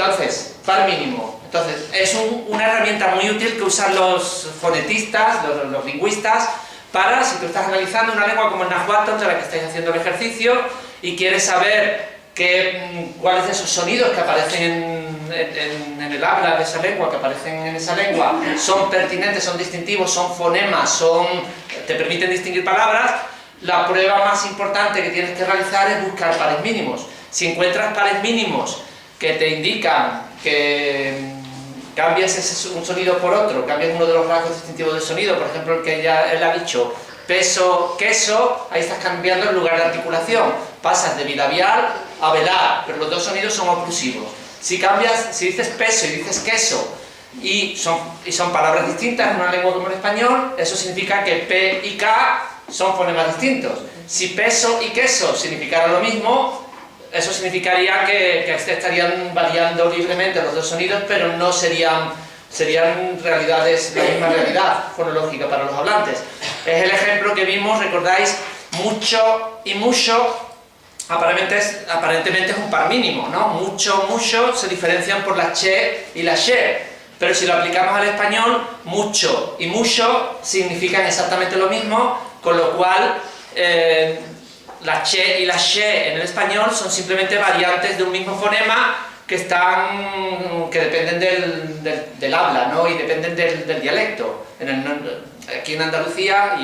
Entonces, par mínimo. Entonces, es una herramienta muy útil que usan los fonetistas, los lingüistas, para, si tú estás analizando una lengua como el náhuatl, de la que estáis haciendo el ejercicio, y quieres saber cuáles de esos sonidos que aparecen en el habla de esa lengua, que aparecen en esa lengua, son pertinentes, son distintivos, son fonemas, te permiten distinguir palabras, la prueba más importante que tienes que realizar es buscar pares mínimos. Si encuentras pares mínimos que te indican que cambias un sonido por otro, cambias uno de los rasgos distintivos del sonido, por ejemplo el que él ha dicho peso, queso, ahí estás cambiando el lugar de articulación, pasas de bilabial a velar, pero los dos sonidos son oclusivos. Si dices peso y dices queso y son palabras distintas en una lengua como el español, eso significa que P y K son fonemas distintos. Si peso y queso significaran lo mismo, eso significaría que estarían variando libremente los dos sonidos, pero no serían realidades, la misma realidad fonológica para los hablantes. Es el ejemplo que vimos, recordáis, mucho y mucho, aparentemente es un par mínimo, ¿no? Mucho, mucho se diferencian por la che y la she, pero si lo aplicamos al español, mucho y mucho significan exactamente lo mismo, con lo cual la che y la she en el español son simplemente variantes de un mismo fonema que dependen del habla, ¿no? Y dependen del dialecto. Aquí en Andalucía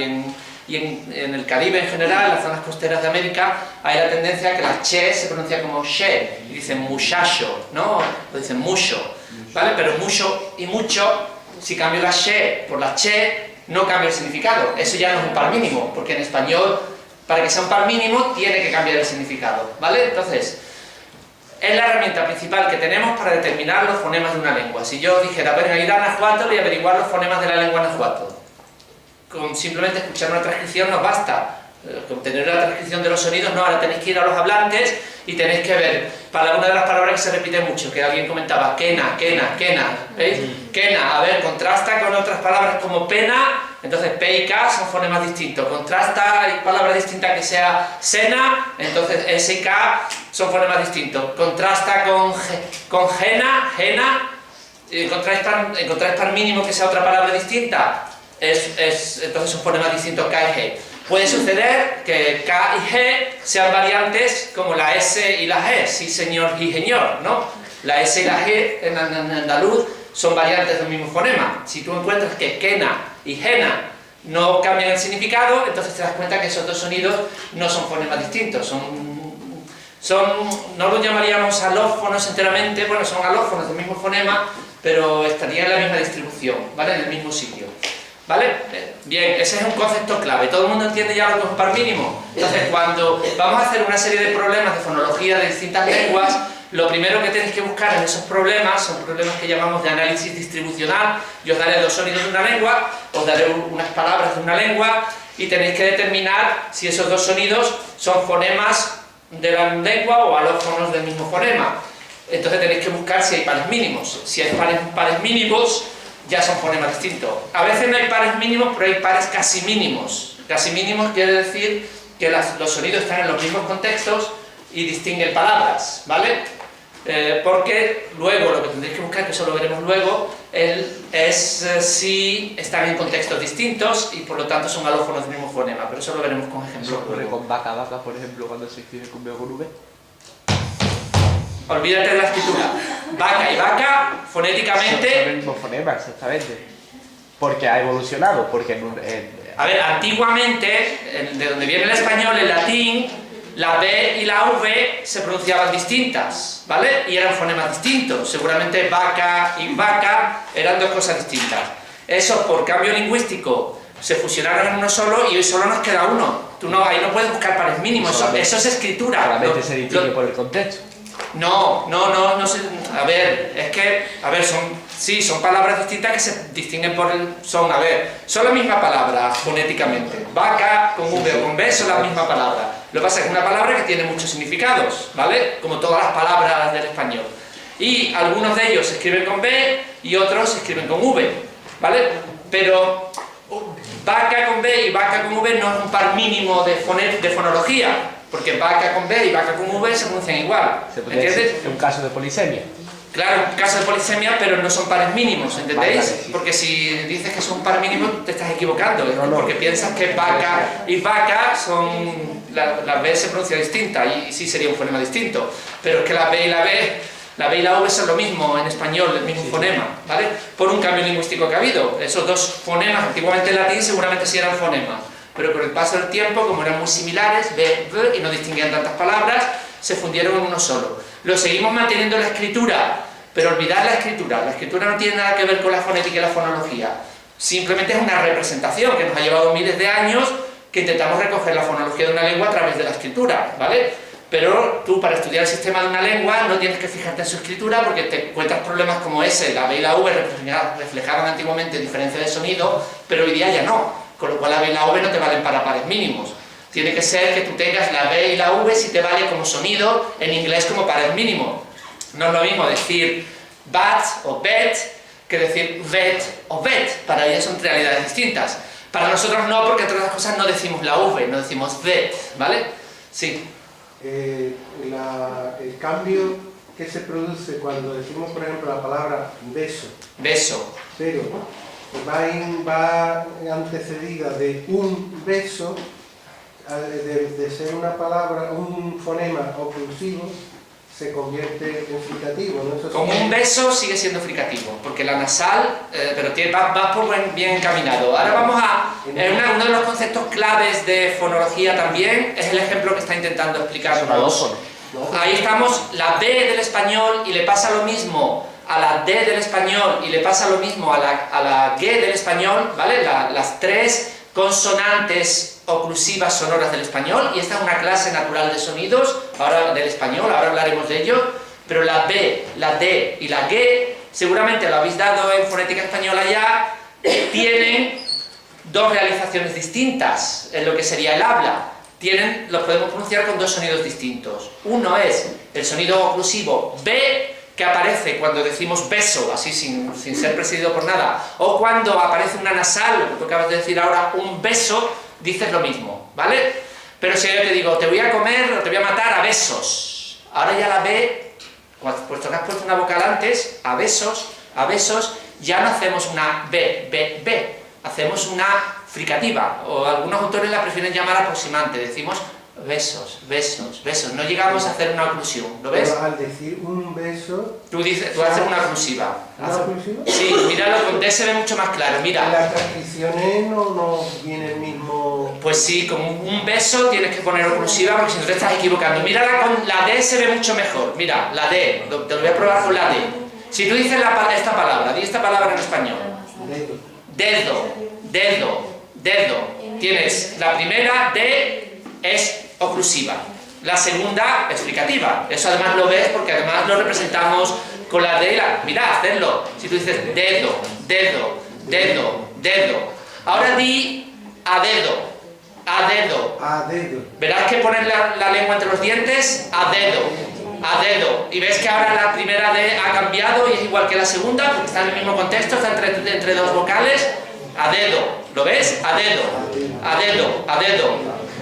y en el Caribe en general, en las zonas costeras de América, hay la tendencia a que la che se pronuncia como she, y dicen muchacho, ¿no? O dicen mucho, ¿vale? Pero mucho y mucho, si cambio la she por la che, no cambia el significado. Eso ya no es un par mínimo, porque en español, para que sea un par mínimo, tiene que cambiar el significado, ¿vale? Entonces, es la herramienta principal que tenemos para determinar los fonemas de una lengua. Si yo dijera, venga, ir a náhuatl y averiguar los fonemas de la lengua náhuatl, con simplemente escuchar una transcripción nos basta. Con tener la transcripción de los sonidos, no, ahora tenéis que ir a los hablantes y tenéis que ver una de las palabras que se repite mucho, que alguien comentaba, quena, quena, quena, ¿veis? Quena, a ver, contrasta con otras palabras como pena, entonces P y K son fonemas distintos, contrasta, hay palabras distintas que sea sena, entonces S y K son fonemas distintos, contrasta con jena, jena, encontráis par mínimo que sea otra palabra distinta, entonces son fonemas distintos K y G. Puede suceder que K y G sean variantes como la S y la G, sí señor y señor, ¿no? La S y la G en andaluz son variantes del mismo fonema. Si tú encuentras que quena y jena no cambian el significado, entonces te das cuenta que esos dos sonidos no son fonemas distintos, no los llamaríamos alófonos enteramente, bueno, son alófonos del mismo fonema, pero estarían en la misma distribución, ¿vale? En el mismo sitio. ¿Vale? Bien, ese es un concepto clave. ¿Todo el mundo entiende ya lo que es un par mínimo? Entonces, cuando vamos a hacer una serie de problemas de fonología de distintas lenguas, lo primero que tenéis que buscar en esos problemas son problemas que llamamos de análisis distribucional. Yo os daré dos sonidos de una lengua, os daré unas palabras de una lengua y tenéis que determinar si esos dos sonidos son fonemas de la lengua o alófonos del mismo fonema. Entonces tenéis que buscar si hay pares mínimos. Si hay pares mínimos, ya son fonemas distintos. A veces no hay pares mínimos, pero hay pares casi mínimos. Casi mínimos quiere decir que los sonidos están en los mismos contextos y distinguen palabras, ¿vale? Porque luego lo que tendréis que buscar, que eso lo veremos luego, es si están en contextos distintos y por lo tanto son alófonos del mismo fonema, pero eso lo veremos con ejemplos. ¿Eso ocurre con vaca, vaca, por ejemplo, cuando se escribe con B o con V? Olvídate de la escritura. Vaca y vaca, fonéticamente... Son el mismo fonema, exactamente. Porque ha evolucionado, porque... A ver, antiguamente, de donde viene el español, el latín, la B y la V se pronunciaban distintas, ¿vale? Y eran fonemas distintos. Seguramente vaca y vaca eran dos cosas distintas. Eso, por cambio lingüístico, se fusionaron en uno solo y hoy solo nos queda uno. Ahí no puedes buscar pares mínimos, eso es escritura. Solamente se distingue por el contexto. No sé, a ver, son palabras distintas que se distinguen son la misma palabra fonéticamente. Vaca con V o con B son la misma palabra. Lo que pasa es que es una palabra que tiene muchos significados, ¿vale? Como todas las palabras del español. Y algunos de ellos se escriben con B y otros se escriben con V, ¿vale? Pero vaca con B y vaca con V no es un par mínimo de fonología. Porque vaca con B y vaca con V se pronuncian igual, ¿entiendes? Es un caso de polisemia. Claro, caso de polisemia, pero no son pares mínimos, ¿entendéis? Vale, sí. Porque si dices que son par mínimos, te estás equivocando, ¿eh? No. Porque piensas que vaca y vaca son... La B se pronuncia distinta y sí sería un fonema distinto, pero es que la B y la V son lo mismo en español, el mismo fonema, ¿vale? Por un cambio lingüístico que ha habido. Esos dos fonemas, antiguamente en latín, seguramente sí eran fonemas, pero con el paso del tiempo, como eran muy similares, B, V, y no distinguían tantas palabras, se fundieron en uno solo. Lo seguimos manteniendo en la escritura, pero olvidad la escritura. La escritura no tiene nada que ver con la fonética y la fonología. Simplemente es una representación que nos ha llevado miles de años que intentamos recoger la fonología de una lengua a través de la escritura, ¿vale? Pero tú, para estudiar el sistema de una lengua, no tienes que fijarte en su escritura porque te encuentras problemas como ese. La B y la V reflejaban antiguamente diferencia de sonido, pero hoy día ya no. Con lo cual la B y la V no te valen para pares mínimos. Tiene que ser que tú tengas la B y la V si te vale como sonido en inglés como pares mínimos. No es lo mismo decir bat o bet que decir vet o bet. Para ellos son realidades distintas. Para nosotros no, porque entre otras cosas no decimos la V, no decimos vet, ¿vale? Sí. El cambio que se produce cuando decimos, por ejemplo, la palabra beso. Beso. Pero va antecedida de un beso, de ser una palabra, un fonema oclusivo, se convierte en fricativo, ¿no? Como un beso sigue siendo fricativo, porque la nasal, pero vas por bien encaminado. Ahora vamos a... uno de los conceptos claves de fonología también es el ejemplo que está intentando explicar. Ahí estamos, la D del español y le pasa lo mismo a la D del español y le pasa lo mismo a la G del español, ¿vale? Las tres consonantes oclusivas sonoras del español, y esta es una clase natural de sonidos, ahora del español, ahora hablaremos de ello, pero la B, la D y la G, seguramente lo habéis dado en fonética española ya, tienen dos realizaciones distintas en lo que sería el habla. Los podemos pronunciar con dos sonidos distintos. Uno es el sonido oclusivo B, que aparece cuando decimos beso, así sin ser presidido por nada, o cuando aparece una nasal, lo que tú acabas de decir ahora, un beso, dices lo mismo, ¿vale? Pero si yo te digo, te voy a comer o te voy a matar a besos, ahora ya la B, puesto que has puesto una vocal antes, a besos, ya no hacemos una B, hacemos una fricativa, o algunos autores la prefieren llamar aproximante, decimos besos, no llegamos a hacer una oclusión, ¿lo ves? Pero al decir un beso... Tú haces una oclusiva. ¿Una oclusiva? Sí, míralo, con D se ve mucho más claro, mira. En las transcripciones no viene el mismo... Pues sí, con un beso tienes que poner oclusiva porque si no te estás equivocando. Mírala con la D se ve mucho mejor, mira, la D, te lo voy a probar con la D. Si tú dices esta palabra, di esta palabra en español. Dedo. Tienes la primera D es oclusiva, la segunda es fricativa. Eso además lo ves porque además lo representamos con la D y la... Mirad, hacedlo. Si tú dices dedo. Ahora di a dedo. Verás que pones la lengua entre los dientes, a dedo. Y ves que ahora la primera D ha cambiado y es igual que la segunda porque está en el mismo contexto, está entre dos vocales. A dedo. ¿Lo ves? A dedo.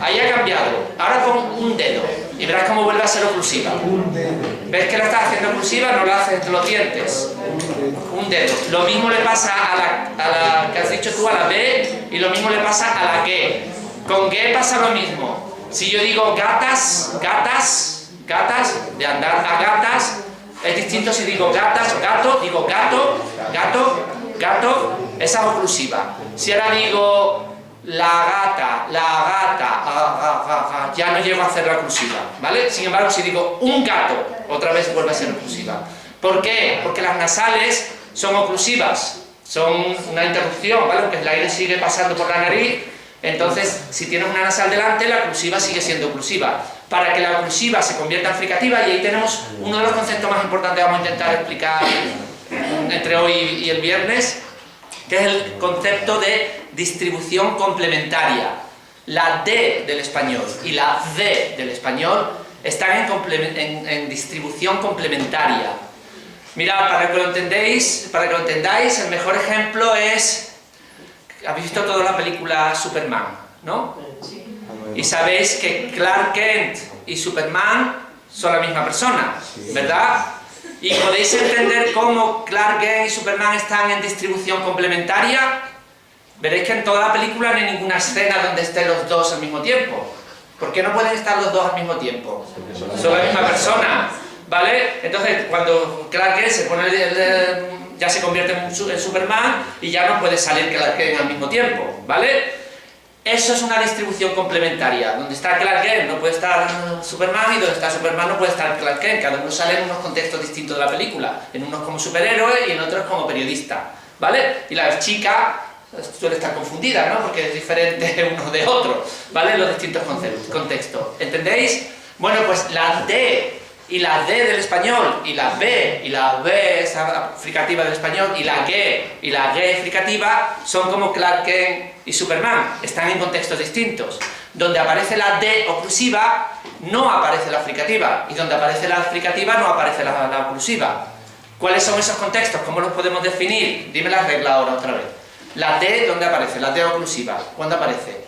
Ahí ha cambiado. Ahora pon un dedo y verás cómo vuelve a ser oclusiva. ¿Ves que la estás haciendo oclusiva? No la haces entre los dientes. Un dedo. Lo mismo le pasa a la que has dicho tú, a la B, y lo mismo le pasa a la G. Con G pasa lo mismo. Si yo digo gatas, de andar a gatas, es distinto si digo gatas o gato, digo gato, esa es oclusiva. Si ahora digo la gata, ya no llego a hacer la oclusiva, ¿vale? Sin embargo, si digo un gato, otra vez vuelve a ser oclusiva. ¿Por qué? Porque las nasales son oclusivas, son una interrupción, ¿vale? Porque el aire sigue pasando por la nariz, entonces si tienes una nasal delante, la oclusiva sigue siendo oclusiva. Para que la oclusiva se convierta en fricativa, y ahí tenemos uno de los conceptos más importantes que vamos a intentar explicar entre hoy y el viernes, que es el concepto de distribución complementaria. La D del español y la D del español están en distribución complementaria. Mirad, para que lo entendáis, el mejor ejemplo es... ¿Habéis visto toda la película Superman, no? Sí. Y sabéis que Clark Kent y Superman son la misma persona, ¿verdad? ¿Y podéis entender cómo Clark Kent y Superman están en distribución complementaria? Veréis que en toda la película no hay ninguna escena donde estén los dos al mismo tiempo. ¿Por qué no pueden estar los dos al mismo tiempo? Son la misma persona, ¿vale? Entonces, cuando Clark Kent se pone ya se convierte en Superman y ya no puede salir Clark Kent al mismo tiempo, ¿vale? Eso es una distribución complementaria. Donde está Clark Kent no puede estar Superman, y donde está Superman no puede estar Clark Kent. Cada uno sale en unos contextos distintos de la película. En unos como superhéroe y en otros como periodista, ¿vale? Y la chica suele estar confundida, ¿no? Porque es diferente uno de otro, ¿vale? Los distintos contextos. ¿Entendéis? Bueno, pues la D y la D del español, y la B esa fricativa del español, y la G fricativa, son como Clark Kent y Superman. Están en contextos distintos. Donde aparece la D oclusiva, no aparece la fricativa. Y donde aparece la fricativa, no aparece la oclusiva. ¿Cuáles son esos contextos? ¿Cómo los podemos definir? Dime la regla ahora otra vez. La D, ¿dónde aparece? La D oclusiva, ¿cuándo aparece?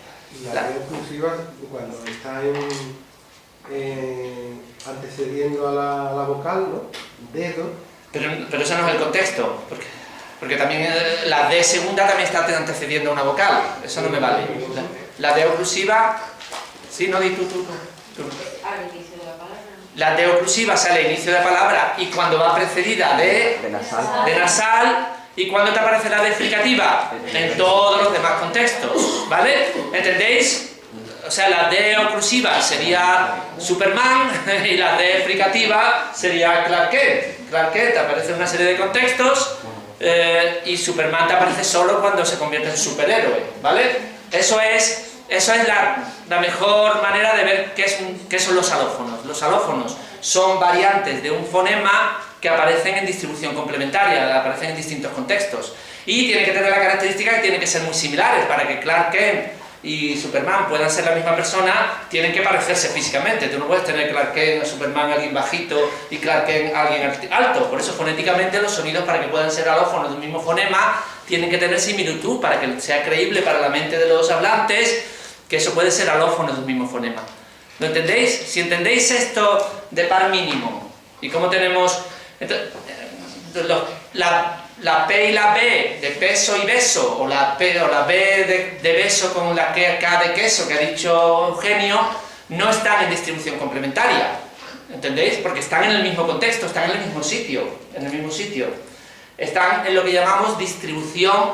La D oclusiva cuando está antecediendo a la vocal, ¿no? Dedo. Pero eso no es el contexto, porque también la D segunda también está antecediendo a una vocal, eso no me vale. La D oclusiva, sí, no, di tú. Al inicio de la palabra. La D oclusiva sale al inicio de la palabra y cuando va precedida de nasal. ¿Y cuándo te aparece la D fricativa? En todos los demás contextos, ¿vale? ¿Entendéis? O sea, la D oclusiva sería Superman y la D fricativa sería Clark Kent. Clark Kent te aparece en una serie de contextos y Superman te aparece solo cuando se convierte en superhéroe, ¿vale? Eso es la mejor manera de ver qué son los alófonos. Los alófonos son variantes de un fonema que aparecen en distribución complementaria, aparecen en distintos contextos. Y tienen que tener la característica que tienen que ser muy similares. Para que Clark Kent y Superman puedan ser la misma persona, tienen que parecerse físicamente. Tú no puedes tener Clark Kent o Superman alguien bajito y Clark Kent alguien alto. Por eso fonéticamente los sonidos, para que puedan ser alófonos de un mismo fonema, tienen que tener similitud para que sea creíble para la mente de los hablantes que eso puede ser alófono de un mismo fonema. ¿Lo entendéis? Si entendéis esto de par mínimo y cómo tenemos la P y la B de peso y beso, o la B de beso con la K de queso que ha dicho Eugenio, no están en distribución complementaria. ¿Entendéis? Porque están en el mismo contexto, están en el mismo sitio. Están en lo que llamamos distribución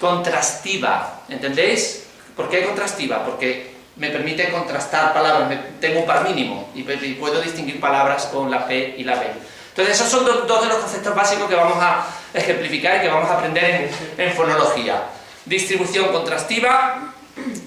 contrastiva. ¿Entendéis? ¿Por qué contrastiva? Porque me permite contrastar palabras, tengo un par mínimo y puedo distinguir palabras con la P y la B. Entonces esos son dos de los conceptos básicos que vamos a ejemplificar y que vamos a aprender en fonología. Distribución contrastiva,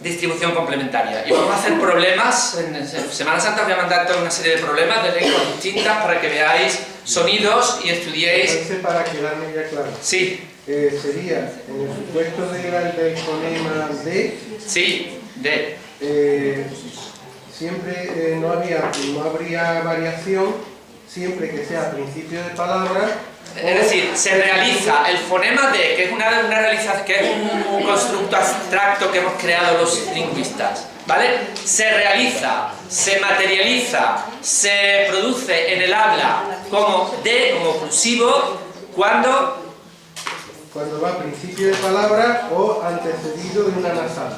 distribución complementaria. Y vamos a hacer problemas, en Semana Santa os voy a mandar toda una serie de problemas de lenguas distintas para que veáis sonidos y estudiéis... Entonces, para quedarme ya claro. Sí. Sería, en el supuesto del fonema D... Sí, D. Siempre no habría variación siempre que sea principio de palabra. Es decir, se realiza el fonema D, que es una realización, que es un constructo abstracto que hemos creado los lingüistas, ¿vale? Se realiza, se materializa, se produce en el habla como D, como oclusivo, cuando va a principio de palabra o antecedido de una nasal.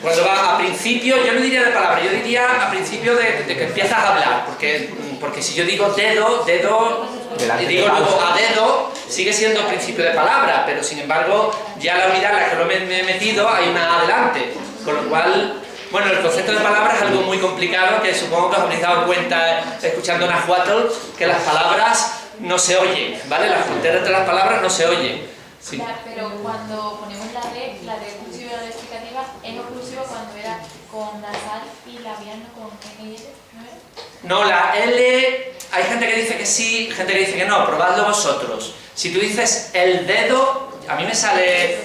Cuando va a principio, yo no diría de palabra, yo diría a principio de que empiezas a hablar, porque si yo digo dedo, y digo luego a dedo, sigue siendo principio de palabra, pero sin embargo, ya la unidad en la que lo me he metido hay una adelante, con lo cual, bueno, el concepto de palabra es algo muy complicado, que supongo que os habréis dado cuenta escuchando Nahuatl, que las palabras no se oyen, ¿vale? Las fronteras entre las palabras no se oyen. Sí. Pero cuando ponemos la D oclusiva y la D explicativa, es oclusiva cuando era con nasal y labial, no con N y L, ¿no era? No, la L, hay gente que dice que sí, gente que dice que no, probadlo vosotros. Si tú dices el dedo, a mí me sale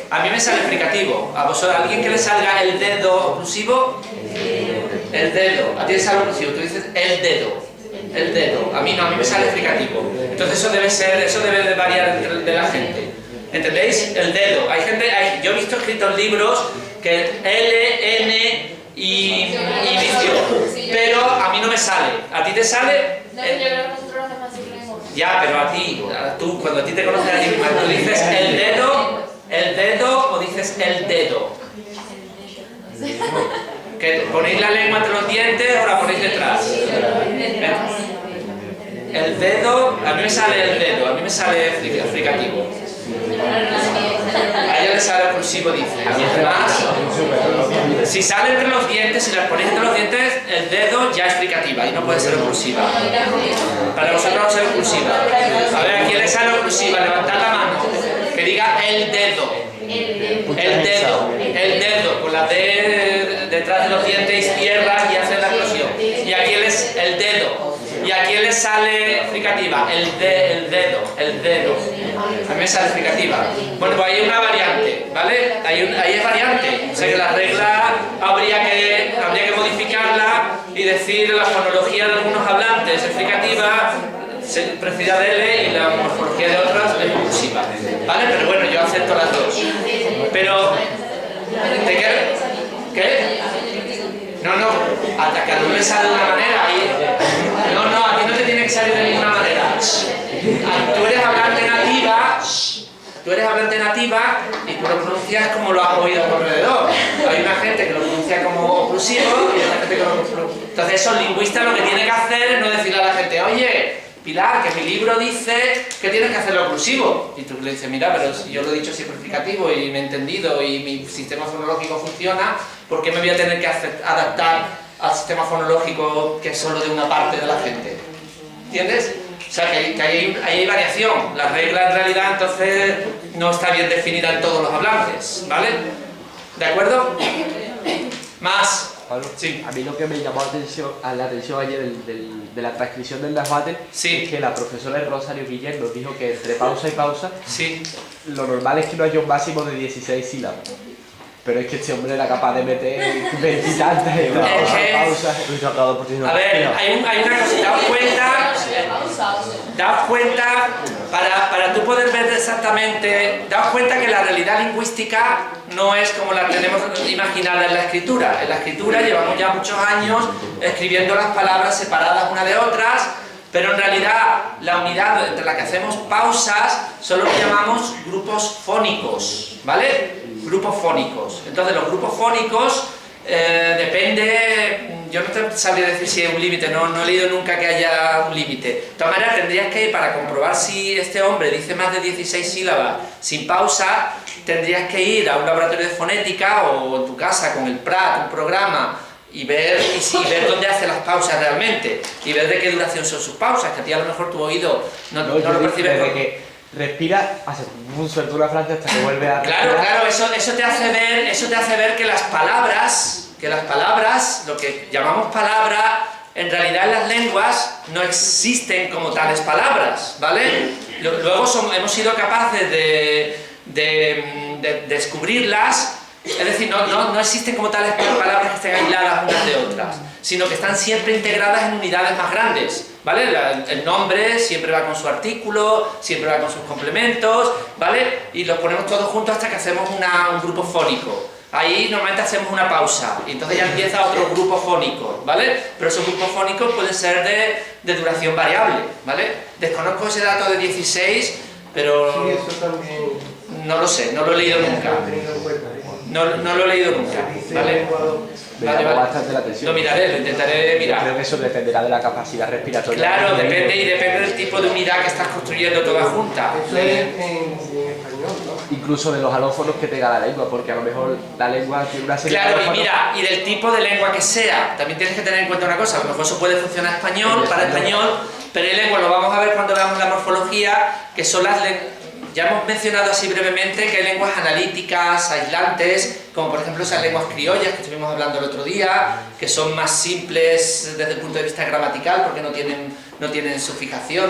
fricativo. ¿A vosotros, a alguien que le salga el dedo oclusivo? El dedo. A ti te sale oclusivo, tú dices el dedo. A mí no, a mí me sale fricativo. Entonces eso debe de variar de la gente. ¿Entendéis? El dedo. Yo he visto escritos libros que L, N y vicio, pero a mí no me sale. ¿A ti te sale? No, yo creo que nosotros lo hacemos así, Ya, pero tú, cuando a ti te conoces a ti misma, tú dices el dedo o dices el dedo. ¿Que ponéis la lengua entre los dientes o la ponéis detrás? El dedo, a mí me sale el dedo, a mí me sale fricativo. A ella le sale oclusivo, dice. Además, si sale entre los dientes, si la ponéis entre los dientes, el dedo ya es fricativa y no puede ser oclusiva. Para vosotros no ser oclusiva. A ver, ¿a quién le sale oclusiva? Levantad la mano. Que diga el dedo. El dedo, con la D detrás de los dientes izquierda y hace la explosión. ¿Y a quién es el dedo? ¿Y a quién le sale fricativa? El dedo. A mí me sale fricativa. Bueno, pues hay una variante, ¿vale? Ahí es variante. O sea que la regla habría que modificarla y decir la fonología de algunos hablantes es fricativa, precedida de L, y la morfología de otras es oclusiva. ¿Vale? Pero bueno, yo acepto las dos. Pero, ¿qué? No, hasta que a uno le sale de una manera y... No, a ti no te tiene que salir de ninguna manera. Tú eres hablante nativa y tú lo pronuncias como lo has oído a tu alrededor. Hay una gente que lo pronuncia como oclusivo y otra gente que lo pronuncia. Entonces eso, el lingüista lo que tiene que hacer es no decirle a la gente, oye, Pilar, que mi libro dice que tienes que hacerlo oclusivo. Y tú le dices, mira, pero si yo lo he dicho siempre fricativo y me he entendido y mi sistema fonológico funciona, ¿por qué me voy a tener que adaptar al sistema fonológico que es solo de una parte de la gente? ¿Entiendes? O sea, que ahí hay variación. La regla en realidad entonces no está bien definida en todos los hablantes, ¿vale? ¿De acuerdo? Más. Pablo, sí. A mí lo que me llamó la atención ayer de la transcripción del debate sí. es que la profesora Rosario Guillén nos dijo que entre pausa y pausa sí. lo normal es que no haya un máximo de 16 sílabas. Pero es que este hombre era capaz de meter 20 y tantas en una pausa. A ver, hay una cosa, daos cuenta, para tú poder ver exactamente, daos cuenta que la realidad lingüística no es como la tenemos imaginada en la escritura. En la escritura llevamos ya muchos años escribiendo las palabras separadas unas de otras, pero en realidad la unidad entre la que hacemos pausas son lo que llamamos grupos fónicos, ¿vale? Grupos fónicos. Entonces los grupos fónicos depende, yo no te sabría decir si hay un límite, no he leído nunca que haya un límite. De todas maneras tendrías que ir, para comprobar si este hombre dice más de 16 sílabas sin pausa, tendrías que ir a un laboratorio de fonética o en tu casa con el PRAT, un programa, y ver dónde hace las pausas realmente y ver de qué duración son sus pausas, que a ti a lo mejor tu oído no lo percibes. Respira, hace un suelto una frase hasta que vuelve a... Claro, eso te hace ver que las palabras, lo que llamamos palabra, en realidad en las lenguas no existen como tales palabras, ¿vale? Luego hemos sido capaces de descubrirlas, es decir, no existen como tales palabras que estén aisladas unas de otras, sino que están siempre integradas en unidades más grandes, ¿vale? El nombre siempre va con su artículo, siempre va con sus complementos, ¿vale? Y los ponemos todos juntos hasta que hacemos un grupo fónico. Ahí normalmente hacemos una pausa y entonces ya empieza otro grupo fónico, ¿vale? Pero esos grupos fónicos pueden ser de duración variable, ¿vale? Desconozco ese dato de 16, pero... Sí, eso también... No lo sé, no lo he leído nunca. No lo he leído nunca, ¿vale? Me llamó bastante la atención. Lo miraré, lo intentaré mirar. Creo que eso dependerá de la capacidad respiratoria. Claro, depende del tipo de unidad que estás construyendo toda junta. Eso es en español, ¿no? Incluso de los alófonos que tenga la lengua, porque a lo mejor la lengua tiene una serie de Claro, alófonos. y mira, y del tipo de lengua que sea, también tienes que tener en cuenta una cosa, a lo mejor eso puede funcionar para español, pero hay lenguas, lo vamos a ver cuando veamos la morfología, que son las lenguas. Ya hemos mencionado así brevemente que hay lenguas analíticas, aislantes, como por ejemplo esas lenguas criollas que estuvimos hablando el otro día, que son más simples desde el punto de vista gramatical porque no tienen sufijación,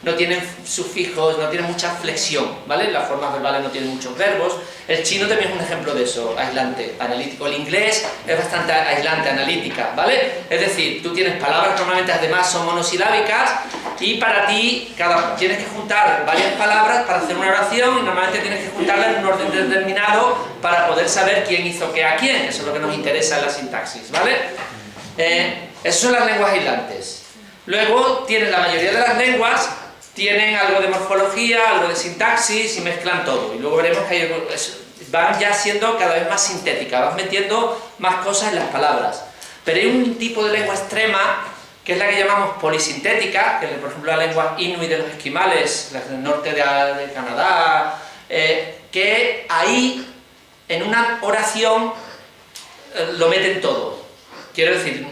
no tienen sufijos, no tienen mucha flexión, ¿vale? Las formas verbales no tienen muchos verbos. El chino también es un ejemplo de eso, aislante, analítico. El inglés es bastante aislante, analítica, ¿vale? Es decir, tú tienes palabras normalmente además son monosilábicas y para ti tienes que juntar varias palabras para hacer una oración y normalmente tienes que juntarlas en un orden determinado para poder saber quién hizo qué a quién. Eso es lo que nos interesa en la sintaxis, ¿vale? Esas son las lenguas aislantes. Luego tienes la mayoría de las lenguas tienen algo de morfología, algo de sintaxis y mezclan todo. Y luego veremos que van ya siendo cada vez más sintéticas, van metiendo más cosas en las palabras. Pero hay un tipo de lengua extrema, que es la que llamamos polisintética, que es por ejemplo la lengua inuit de los esquimales, las del norte de Canadá, que ahí en una oración lo meten todo. Quiero decir,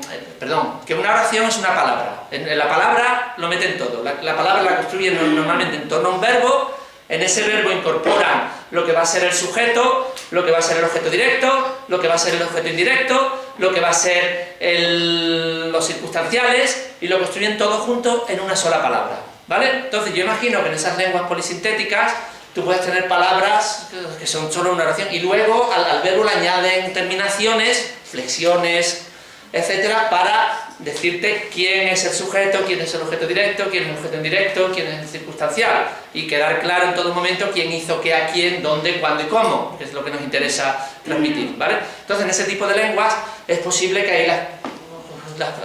que una oración es una palabra. En la palabra lo meten todo. La palabra la construyen normalmente en torno a un verbo. En ese verbo incorporan lo que va a ser el sujeto, lo que va a ser el objeto directo, lo que va a ser el objeto indirecto, lo que va a ser los circunstanciales, y lo construyen todo junto en una sola palabra, ¿vale? Entonces yo imagino que en esas lenguas polisintéticas tú puedes tener palabras que son solo una oración, y luego al verbo le añaden terminaciones, flexiones, etcétera, para decirte quién es el sujeto, quién es el objeto directo, quién es el objeto indirecto, quién es el circunstancial, y quedar claro en todo momento quién hizo qué a quién, dónde, cuándo y cómo, que es lo que nos interesa transmitir, ¿vale? Entonces en ese tipo de lenguas es posible que ahí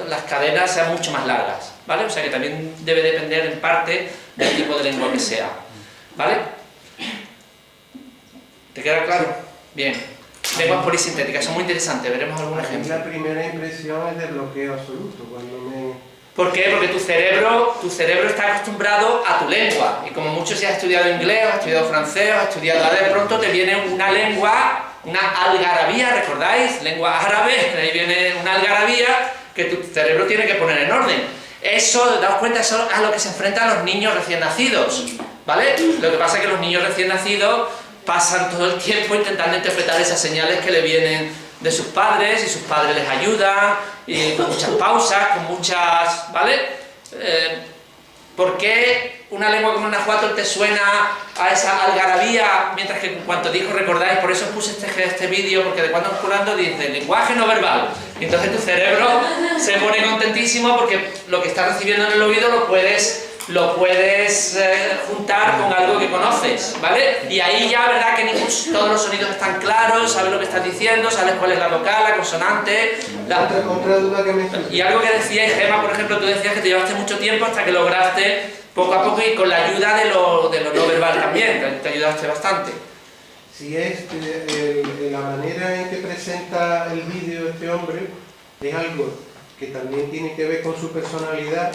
las cadenas sean mucho más largas, ¿vale? O sea que también debe depender en parte del tipo de lengua que sea, ¿vale? ¿Te queda claro? Bien. Lenguas polisintéticas, son muy interesantes, veremos algún ejemplo. La primera impresión es de bloqueo absoluto, cuando me... ¿Por qué? Porque tu cerebro está acostumbrado a tu lengua, y como mucho si has estudiado inglés, o has estudiado francés, o has estudiado árabe, de pronto te viene una lengua, una algarabía, ¿recordáis? Lengua árabe, ahí viene una algarabía que tu cerebro tiene que poner en orden. Eso, daos cuenta, eso es a lo que se enfrentan los niños recién nacidos, ¿vale? Lo que pasa es que los niños recién nacidos pasan todo el tiempo intentando interpretar esas señales que le vienen de sus padres, y sus padres les ayudan, y con muchas pausas, con muchas... ¿vale? ¿Por qué una lengua como el náhuatl te suena a esa algarabía, mientras que en cuanto dijo, recordáis, por eso puse este vídeo, porque de cuando en cuando dice lenguaje no verbal, y entonces tu cerebro se pone contentísimo porque lo que estás recibiendo en el oído lo puedes juntar con algo que conoces, ¿vale? Y ahí ya, ¿verdad? Que todos los sonidos están claros, sabes lo que estás diciendo, sabes cuál es la vocal, la consonante... Otra duda que me... Y algo que decíais, Gemma, por ejemplo, tú decías que te llevaste mucho tiempo hasta que lograste, poco a poco, y con la ayuda de lo no verbal también, te ayudaste bastante. Si es la manera en que presenta el vídeo este hombre, es algo que también tiene que ver con su personalidad,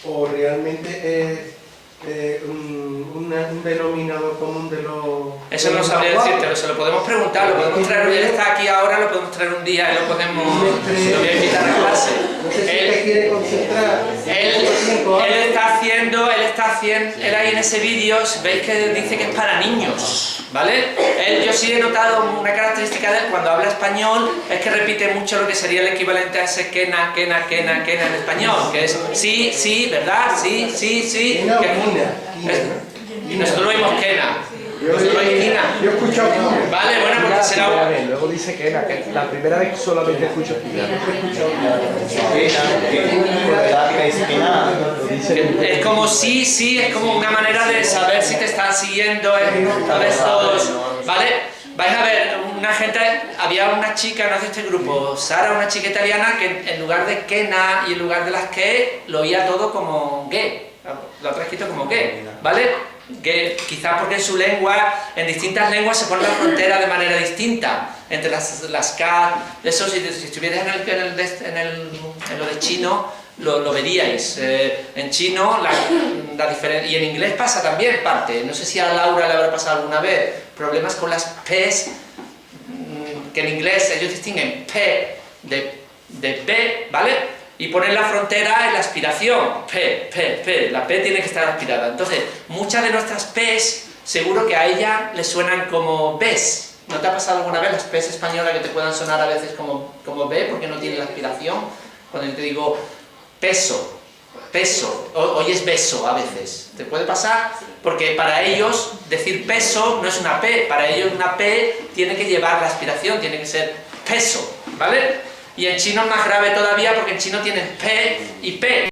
o realmente es un denominador común de los... Eso no sabría decirte, pero se lo podemos preguntar, lo podemos traer. Él está aquí ahora, lo podemos traer un día y lo podemos... lo voy a invitar a clase. No sé si te quiere concentrar. Él ahí en ese vídeo, veis que dice que es para niños, ¿vale? Yo sí he notado una característica de él cuando habla español, es que repite mucho lo que sería el equivalente a ese quena en español, que es sí, sí, ¿verdad? Sí, sí, sí. Quena o que, quina. y nosotros lo oímos quena. Yo he escuchado quina. Vale, bueno, porque será... Luego dice que la primera vez solamente escucho quina. Es como sí, sí, es como una manera de saber si te están siguiendo todos estos, ¿vale? Vais a ver, había una chica, no es de este grupo, Sara, una chica italiana, que en lugar de quena y en lugar de las que, lo oía todo como que, lo ha escrito como que, ¿vale? Que quizás porque en su lengua, en distintas lenguas se pone la frontera de manera distinta entre las K, eso si estuvierais en lo de chino lo veríais. En chino la diferencia, y en inglés pasa también parte, no sé si a Laura le habrá pasado alguna vez, problemas con las P's, que en inglés ellos distinguen P de P, ¿vale? Y ponen la frontera en la aspiración, P, la P tiene que estar aspirada. Entonces, muchas de nuestras P's, seguro que a ella le suenan como B's. ¿No te ha pasado alguna vez las P's españolas que te puedan sonar a veces como B, porque no tienen la aspiración? Cuando yo te digo peso, oyes beso a veces. ¿Te puede pasar? Porque para ellos decir peso no es una P, para ellos una P tiene que llevar la aspiración, tiene que ser peso, ¿vale? Y en chino es más grave todavía porque en chino tienen P y P.